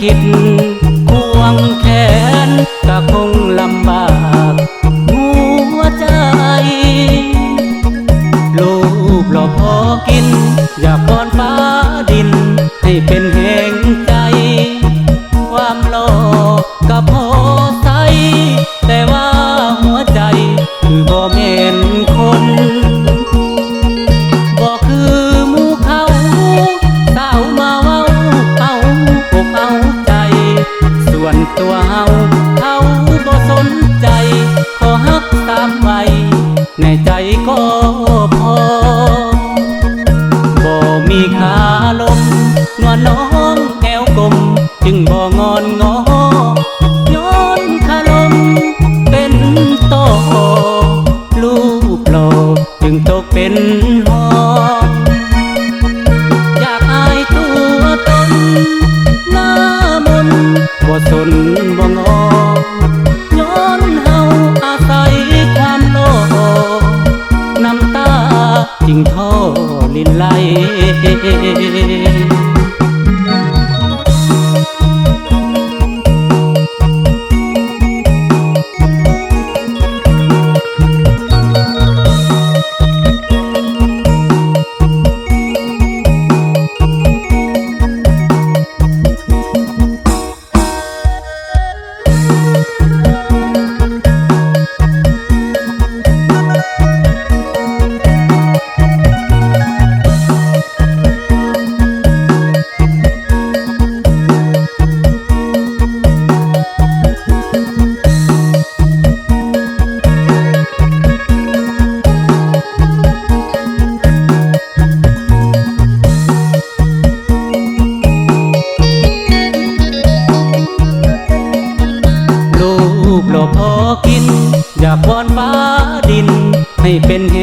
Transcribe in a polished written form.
คิดควงแขนก็คงลำบากหัวใจลูกหล่อพอกินอยากป้อนฟ้าดินให้เป็นแห่งใจความหล่อก็พอใสแต่ว่าหัวใจคือบ่แม่นคนบ่คือหมู่เขาสาวมาเว้าเอาอกเอาใจส่วนตัวเฮาเขาบ่สนใจขอฮักตามไว้ในใจก็พอบ่มีขาลมงอนน้องแก้วกลมจึงบ่งอนงอย้อนขาลมเป็นโตลูกหล่อจึงตกเป็นหออยากอายตัวตนหน้ามนบ่สนบ่งอย้อนเฮาอาศัยความหล่อน้ำตาจึงท่อลินไหลลูกหล่อพอกินอยากวอนฟ้าดินให้เป็นแห่